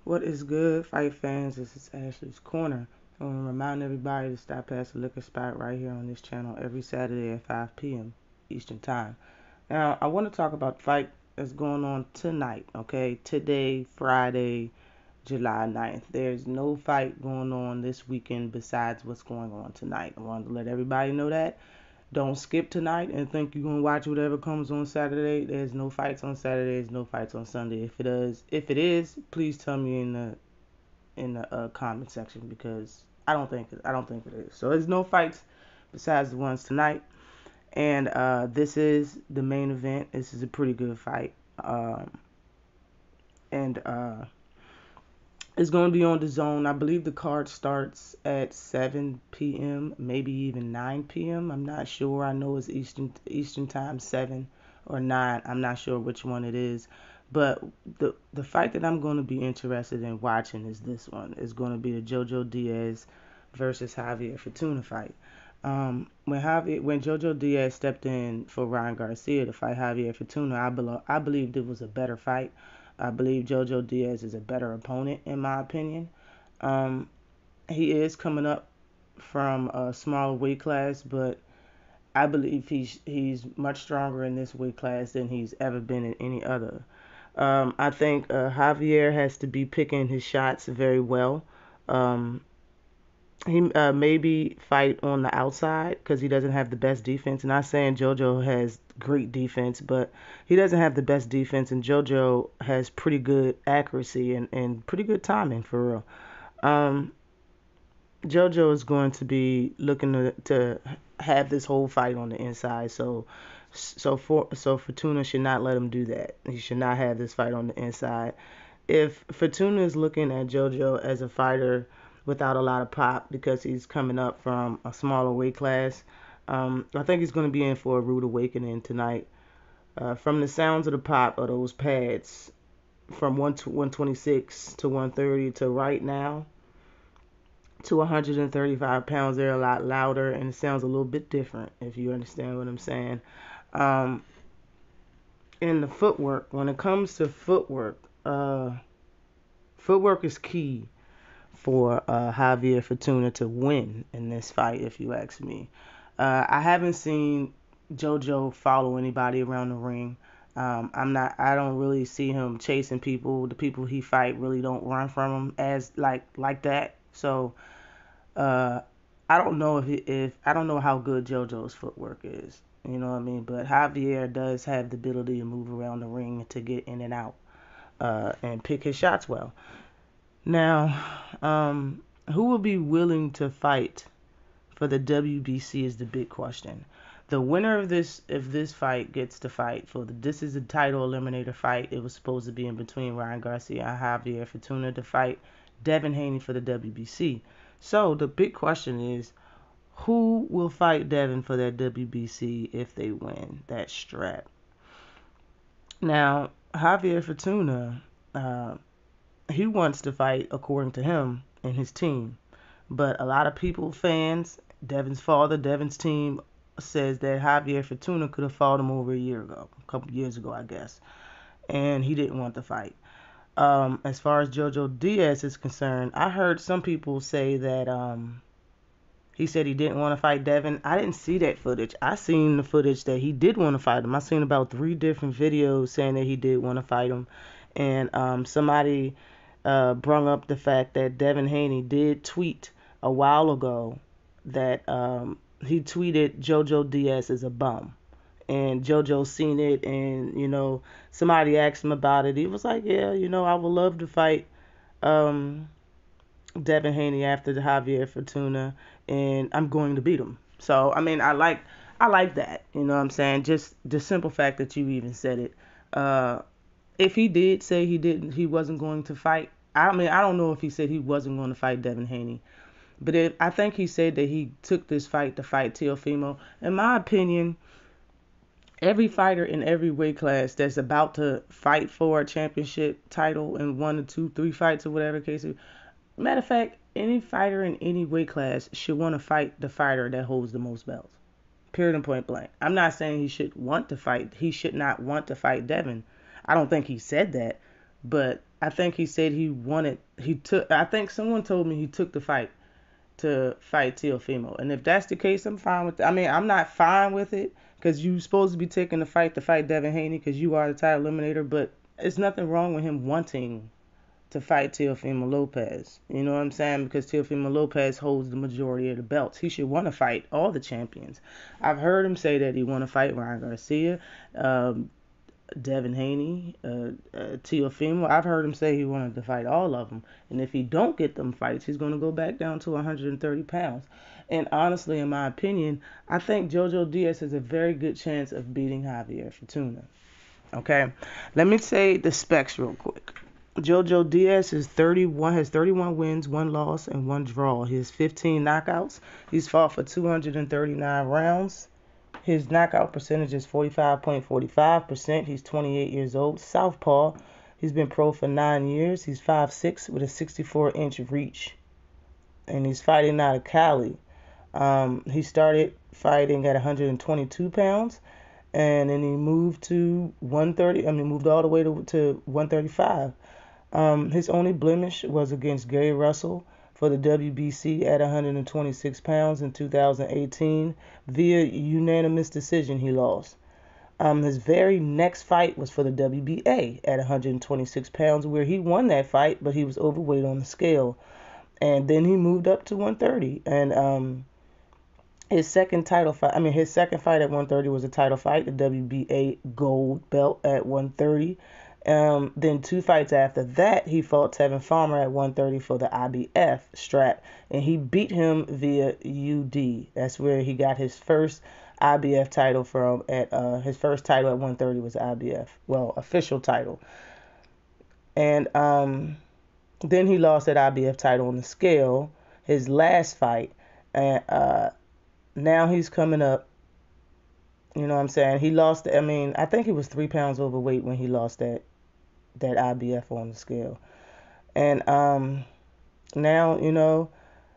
What is good, fight fans? This is Ashley's Corner. I want to remind everybody to stop past the liquor spot right here on this channel every Saturday at 5 p.m. Eastern Time. Now, I want to talk about the fight that's going on tonight, okay? Today, Friday, July 9th. There's no fight going on this weekend besides what's going on tonight. I wanted to let everybody know that. Don't skip tonight and think you're gonna watch whatever comes on Saturday. There's no fights on Saturday. There's no fights on Sunday. If it is, please tell me in the comment section because I don't think it is. So there's no fights besides the ones tonight, and this is the main event. This is a pretty good fight, and it's going to be on DAZN. I believe the card starts at 7 p.m., maybe even 9 p.m. I'm not sure. I know it's Eastern time, 7 or 9. I'm not sure which one it is. But the fight that I'm going to be interested in watching is this one. It's going to be the Jo Diaz versus Javier Fortuna fight. When JoJo Diaz stepped in for Ryan Garcia to fight Javier Fortuna, I believed it was a better fight. I believe JoJo Diaz is a better opponent in my opinion. Um, he is coming up from a smaller weight class, but I believe he's much stronger in this weight class than he's ever been in any other. I think Javier has to be picking his shots very well. Um, he maybe fight on the outside because he doesn't have the best defense. Not saying JoJo has great defense, but he doesn't have the best defense, and JoJo has pretty good accuracy and pretty good timing for real. Um, JoJo is going to be looking to have this whole fight on the inside, so Fortuna should not let him do that. He should not have this fight on the inside. If Fortuna is looking at JoJo as a fighter without a lot of pop because he's coming up from a smaller weight class, I think he's going to be in for a rude awakening tonight. From the sounds of the pop of those pads from 126 to 130 to right now to 135 pounds, they're a lot louder and it sounds a little bit different if you understand what I'm saying. Um, in the footwork, when it comes to footwork is key for Javier Fortuna to win in this fight, if you ask me. I haven't seen JoJo follow anybody around the ring. I don't really see him chasing people. The people he fight really don't run from him as like that. So uh, I don't know if I don't know how good JoJo's footwork is. You know what I mean? But Javier does have the ability to move around the ring to get in and out and pick his shots well. Now, who will be willing to fight for the WBC is the big question. The winner of this fight gets to fight for this is a title eliminator fight. It was supposed to be in between Ryan Garcia and Javier Fortuna to fight Devin Haney for the WBC. So the big question is who will fight Devin for that WBC if they win that strap? Now, Javier Fortuna, he wants to fight according to him and his team. But a lot of people, fans, Devin's father, Devin's team, says that Javier Fortuna could have fought him over a year ago, a couple years ago, I guess, and he didn't want the fight. As far as JoJo Diaz is concerned, I heard some people say that he said he didn't want to fight Devin. I didn't see that footage. I seen the footage that he did want to fight him. I seen about 3 different videos saying that he did want to fight him, and somebody brung up the fact that Devin Haney did tweet a while ago that he tweeted JoJo Diaz is a bum. And JoJo seen it, and somebody asked him about it. He was like, "Yeah, I would love to fight um, Devin Haney after the Javier Fortuna, and I'm going to beat him." So I mean, I like that. You know what I'm saying? Just the simple fact that you even said it. Uh, if he did say he wasn't going to fight, I mean, I don't know if he said he wasn't going to fight Devin Haney, but I think he said that he took this fight to fight Teofimo. In my opinion, every fighter in every weight class that's about to fight for a championship title in 1 or 2, 3 fights or whatever case. Matter of fact, any fighter in any weight class should want to fight the fighter that holds the most belts. Period and point blank. I'm not saying he should want to fight. He should not want to fight Devin. I don't think he said that, but I think he said I think someone told me he took the fight to fight Teofimo. And if that's the case, I'm fine with it. I mean, I'm not fine with it because you're supposed to be taking the fight to fight Devin Haney because you are the title eliminator, but it's nothing wrong with him wanting to fight Teofimo Lopez. You know what I'm saying? Because Teofimo Lopez holds the majority of the belts. He should want to fight all the champions. I've heard him say that he want to fight Ryan Garcia, um, Devin Haney, Teofimo. I've heard him say he wanted to fight all of them. And if he don't get them fights, he's going to go back down to 130 pounds. And honestly, in my opinion, I think Jo Diaz has a very good chance of beating Javier Fortuna. Okay, let me say the specs real quick. Jo Diaz is 31, has 31 wins, 1 loss, and 1 draw. He has 15 knockouts. He's fought for 239 rounds. His knockout percentage is 45.45%. He's 28 years old. Southpaw. He's been pro for 9 years. He's 5'6" with a 64-inch reach. And he's fighting out of Cali. He started fighting at 122 pounds. And then he moved to 130. Moved all the way to 135. His only blemish was against Gary Russell for the WBC at 126 pounds in 2018. Via unanimous decision, he lost. His very next fight was for the WBA at 126 pounds, where he won that fight, but he was overweight on the scale. And then he moved up to 130. And his second fight at 130 was a title fight, the WBA gold belt at 130. Then 2 fights after that, he fought Tevin Farmer at 130 for the IBF strap, and he beat him via UD. That's where he got his first IBF title from. His first title at 130 was IBF, well, official title. And then he lost that IBF title on the scale, his last fight, and now he's coming up. You know what I'm saying? He lost. I think he was 3 pounds overweight when he lost that IBF on the scale. And now,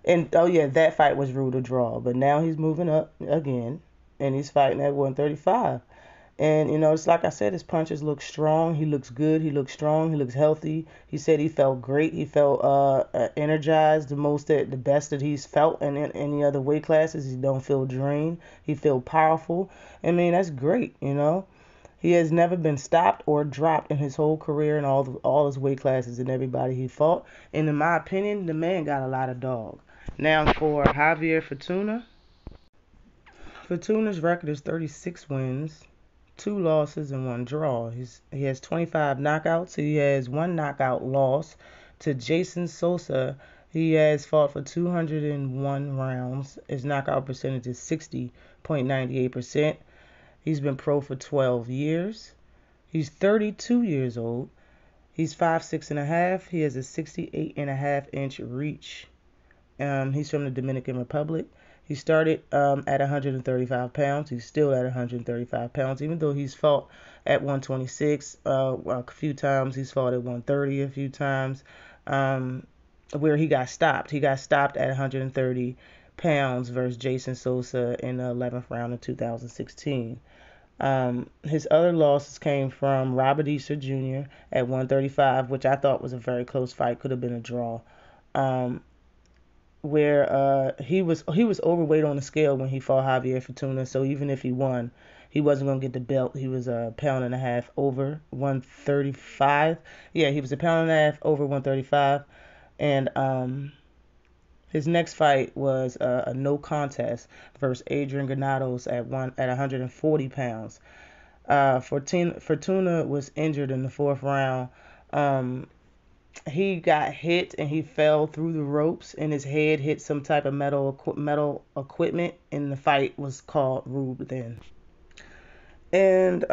that fight was ruled a draw. But now he's moving up again, and he's fighting at 135. And, it's like I said, his punches look strong. He looks good. He looks strong. He looks healthy. He said he felt great. He felt energized, the best that he's felt in any other weight classes. He don't feel drained. He feel powerful. That's great, He has never been stopped or dropped in his whole career in all his weight classes and everybody he fought. And in my opinion, the man got a lot of dog. Now for Javier Fortuna. Fortuna's record is 36 wins, 2 losses, and 1 draw. He has 25 knockouts. He has 1 knockout loss to Jason Sosa. He has fought for 201 rounds. His knockout percentage is 60.98%. He's been pro for 12 years. He's 32 years old. He's 5'6.5". He has a 68.5-inch reach. He's from the Dominican Republic. He started at 135 pounds. He's still at 135 pounds, even though he's fought at 126 a few times. He's fought at 130 a few times, where he got stopped. He got stopped at 130 pounds versus Jason Sosa in the 11th round of 2016. His other losses came from Robert Easter Jr. at 135, which I thought was a very close fight, could have been a draw. Where he was overweight on the scale when he fought Javier Fortuna, so even if he won, he wasn't going to get the belt. He was a pound and a half over 135. Yeah, he was a pound and a half over 135. And his next fight was a no contest versus Adrian Granados at 140 pounds. Fortuna was injured in the 4th round. He got hit and he fell through the ropes, and his head hit some type of metal equipment, and the fight was called ruled then. And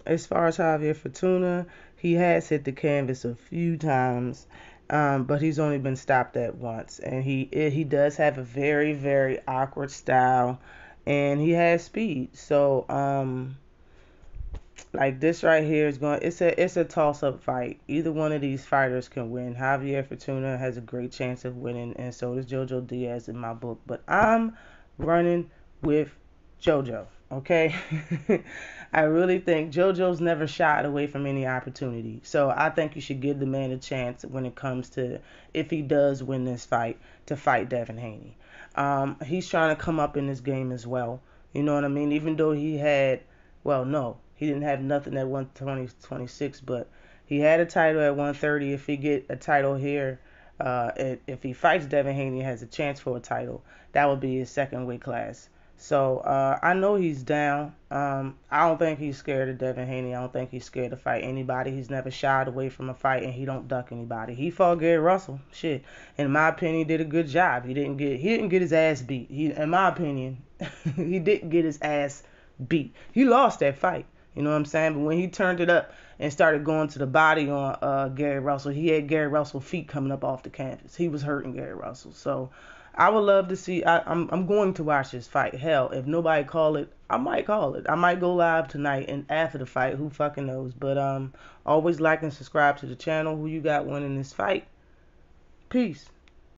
as far as Javier Fortuna, he has hit the canvas a few times, but he's only been stopped at once. And he does have a very, very awkward style, and he has speed. So like this right here it's a toss-up fight. Either one of these fighters can win. Javier Fortuna has a great chance of winning, and so does Jo Diaz in my book. But I'm running with JoJo. Okay. I really think JoJo's never shied away from any opportunity. So I think you should give the man a chance when it comes to, if he does win this fight, to fight Devin Haney. He's trying to come up in this game as well. You know what I mean? Even though he had, well, no, he didn't have nothing at 120, 26, but he had a title at 130. If he get a title here, if he fights Devin Haney, has a chance for a title, that would be his second weight class. So I know he's down. I don't think he's scared of Devin Haney. I don't think he's scared to fight anybody. He's never shied away from a fight, and he don't duck anybody. He fought Gary Russell. Shit, in my opinion, he did a good job. He didn't get his ass beat. In my opinion, he didn't get his ass beat. He lost that fight. You know what I'm saying? But when he turned it up and started going to the body on Gary Russell, he had Gary Russell's feet coming up off the canvas. He was hurting Gary Russell. So I would love to see. I'm going to watch this fight. Hell, if nobody call it, I might call it. I might go live tonight and after the fight. Who fucking knows? But always like and subscribe to the channel. Who you got winning this fight? Peace.